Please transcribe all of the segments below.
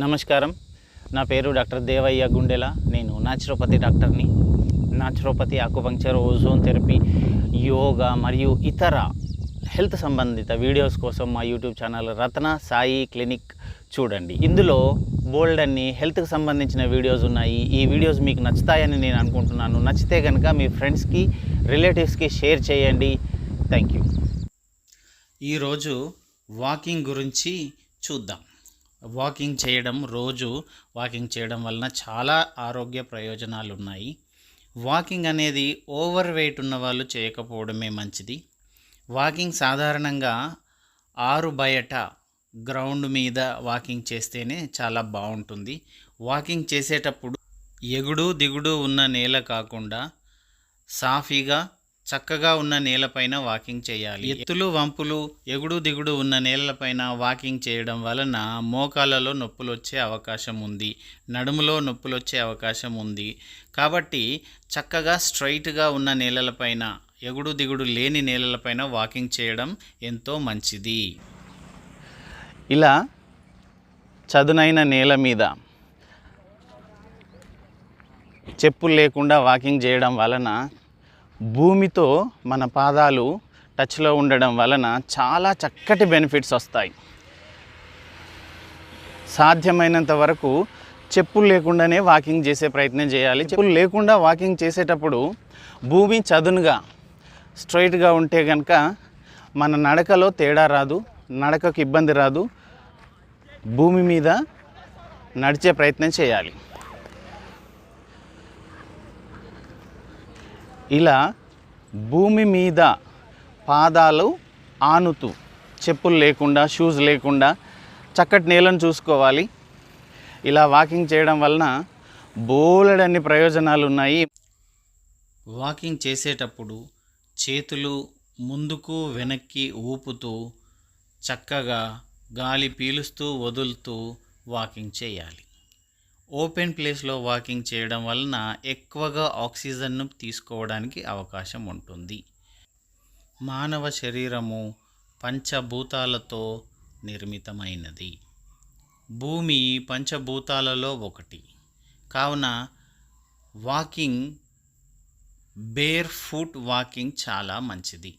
నమస్కారం. నా పేరు డాక్టర్ దేవయ్య గుండెల. నేను న్యాచురోపతి డాక్టర్ని. Naturopathy, acupuncture, ozone therapy, yoga మరియు ఇతర హెల్త్ సంబంధిత వీడియోస్ కోసం మా యూట్యూబ్ ఛానల్ రత్న సాయి క్లినిక్ చూడండి. ఇందులో బోల్డ్ అన్ని హెల్త్కి సంబంధించిన వీడియోస్ ఉన్నాయి. ఈ వీడియోస్ మీకు నచ్చుతాయని నేను అనుకుంటున్నాను. నచ్చితే కనుక మీ ఫ్రెండ్స్కి, రిలేటివ్స్కి షేర్ చేయండి. Thank you. ఈరోజు వాకింగ్ గురించి చూద్దాం. రోజు వాకింగ్ చేయడం వలన చాలా ఆరోగ్య ప్రయోజనాలు ఉన్నాయి. వాకింగ్ అనేది ఓవర్ వెయిట్ ఉన్న వాళ్ళు చేయకపోవడమే మంచిది. వాకింగ్ సాధారణంగా ఆరు బయట గ్రౌండ్ మీద వాకింగ్ చేస్తేనే చాలా బాగుంటుంది. వాకింగ్ చేసేటప్పుడు ఎగుడు దిగుడు ఉన్న నేల కాకుండా సాఫీగా చక్కగా ఉన్న నేలపైన వాకింగ్ చేయాలి. ఎత్తులు వంపులు ఎగుడు దిగుడు ఉన్న నేలపైన వాకింగ్ చేయడం వలన మోకాళ్ళలో నొప్పులు వచ్చే అవకాశం ఉంది, నడుములో నొప్పులు వచ్చే అవకాశం ఉంది. కాబట్టి చక్కగా స్ట్రైట్గా ఉన్న నేలలపైన, ఎగుడు దిగుడు లేని నేలలపైన వాకింగ్ చేయడం ఎంతో మంచిది. ఇలా చదునైన నేల మీద చెప్పులు లేకుండా వాకింగ్ చేయడం వలన భూమితో మన పాదాలు టచ్లో ఉండడం వలన చాలా చక్కటి బెనిఫిట్స్ వస్తాయి. సాధ్యమైనంత వరకు చెప్పులు లేకుండానే వాకింగ్ చేసే ప్రయత్నం చేయాలి. చెప్పులు లేకుండా వాకింగ్ చేసేటప్పుడు భూమి చదునుగా స్ట్రైట్గా ఉంటే కనుక మన నడకలో తేడా రాదు, నడకకు ఇబ్బంది రాదు. భూమి మీద నడిచే ప్రయత్నం చేయాలి. ఇలా భూమి మీద పాదాలు ఆనుతూ, చెప్పులు లేకుండా, షూస్ లేకుండా చక్కటి నేలను చూసుకోవాలి. ఇలా వాకింగ్ చేయడం వలన బోలెడన్ని ప్రయోజనాలు ఉన్నాయి. వాకింగ్ చేసేటప్పుడు చేతులు ముందుకు వెనక్కి ఊపుతూ చక్కగా గాలి పీలుస్తూ వదులుతూ వాకింగ్ చేయాలి. ఓపెన్ ప్లేస్లో వాకింగ్ చేయడం వలన ఎక్కువగా ఆక్సిజన్ను తీసుకోవడానికి అవకాశం ఉంటుంది. మానవ శరీరము పంచభూతాలతో నిర్మితమైనది. భూమి పంచభూతాలలో ఒకటి. కావున వాకింగ్, బేర్ ఫుట్ వాకింగ్ చాలా మంచిది.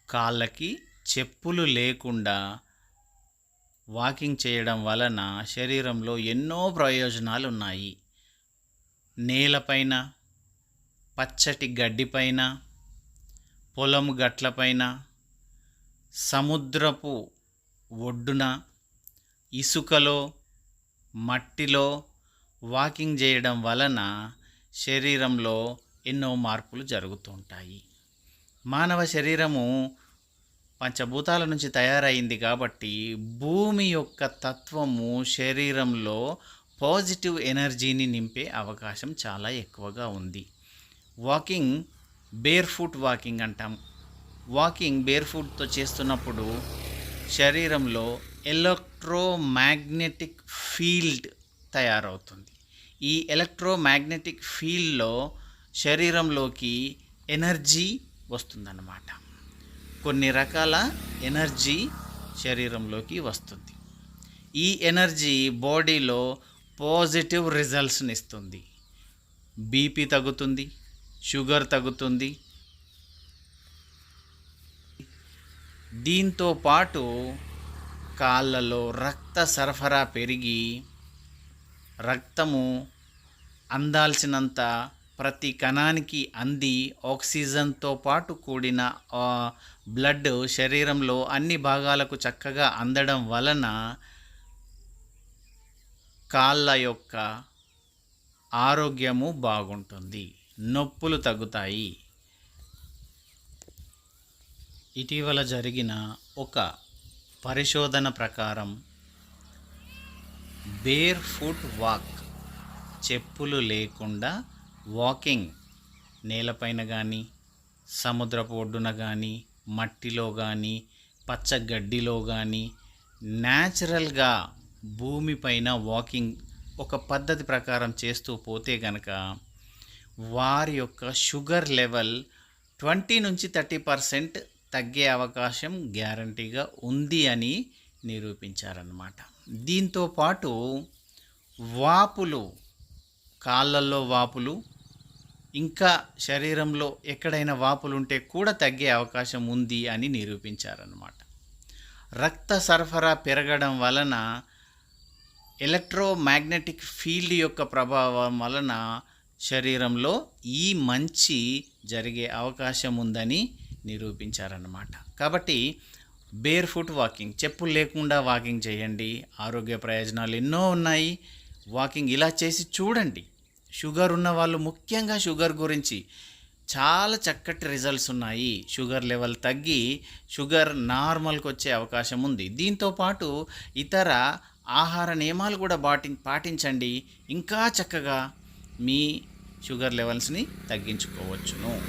కాళ్ళకి చెప్పులు లేకుండా వాకింగ్ చేయడం వలన శరీరంలో ఎన్నో ప్రయోజనాలు ఉన్నాయి. నేలపైన, పచ్చటి గడ్డిపైన, పొలం గట్లపైన, సముద్రపు ఒడ్డున, ఇసుకలో, మట్టిలో వాకింగ్ చేయడం వలన శరీరంలో ఎన్నో మార్పులు జరుగుతుంటాయి. మానవ శరీరము పంచభూతాల నుంచి తయారైంది కాబట్టి భూమి యొక్క తత్వము శరీరంలో పాజిటివ్ ఎనర్జీని నింపే అవకాశం చాలా ఎక్కువగా ఉంది. వాకింగ్ బేర్ ఫుట్ వాకింగ్ అంటాం. వాకింగ్ బేర్ ఫుట్తో చేస్తున్నప్పుడు శరీరంలో ఎలక్ట్రోమాగ్నెటిక్ ఫీల్డ్ తయారవుతుంది. ఈ ఎలక్ట్రోమాగ్నెటిక్ ఫీల్డ్లో శరీరంలోకి ఎనర్జీ వస్తుందన్నమాట. కొన్ని రకాల ఎనర్జీ శరీరంలోకి వస్తుంది. ఈ ఎనర్జీ బాడీలో పాజిటివ్ రిజల్ట్స్ని ఇస్తుంది. బీపీ తగ్గుతుంది, షుగర్ తగ్గుతుంది. దీంతో పాటు కాళ్ళలో రక్త సరఫరా పెరిగి రక్తము అందాల్సినంత ప్రతి కణానికి అంది ఆక్సిజన్తో పాటు కూడిన బ్లడ్ శరీరంలో అన్ని భాగాలకు చక్కగా అందడం వలన కాళ్ళ యొక్క ఆరోగ్యము బాగుంటుంది, నొప్పులు తగ్గుతాయి. ఇటీవల జరిగిన ఒక పరిశోధన ప్రకారం బేర్ ఫుట్ వాక్, చెప్పులు లేకుండా వాకింగ్ నేలపైన కానీ, సముద్రపు ఒడ్డున కానీ, మట్టిలో కానీ, పచ్చగడ్డిలో కానీ న్యాచురల్గా భూమిపైన వాకింగ్ ఒక పద్ధతి ప్రకారం చేస్తూ పోతే కనుక వారి యొక్క షుగర్ లెవెల్ 20 నుంచి 30% తగ్గే అవకాశం గ్యారంటీగా ఉంది అని నిరూపించారన్నమాట. దీంతో పాటు వాపులు, కాళ్ళల్లో వాపులు, ఇంకా శరీరంలో ఎక్కడైనా వాపులు ఉంటే కూడా తగ్గే అవకాశం ఉంది అని నిరూపించారన్నమాట. రక్త సరఫరా పెరగడం వలన ఎలక్ట్రోమాగ్నెటిక్ ఫీల్డ్ యొక్క ప్రభావం వలన శరీరంలో ఈ మంచి జరిగే అవకాశం ఉందని నిరూపించారన్నమాట. కాబట్టి బేర్ ఫుట్ వాకింగ్, చెప్పులు లేకుండా వాకింగ్ చేయండి. ఆరోగ్య ప్రయోజనాలు ఎన్నో ఉన్నాయి. వాకింగ్ ఇలా చేసి చూడండి. షుగర్ ఉన్న వాళ్ళు, ముఖ్యంగా షుగర్ గురించి చాలా చక్కటి రిజల్ట్స్ ఉన్నాయి. షుగర్ లెవెల్ తగ్గి షుగర్ నార్మల్కి వచ్చే అవకాశం ఉంది. దీంతోపాటు ఇతర ఆహార నియమాలు కూడా పాటించండి. ఇంకా చక్కగా మీ షుగర్ లెవెల్స్ని తగ్గించుకోవచ్చును.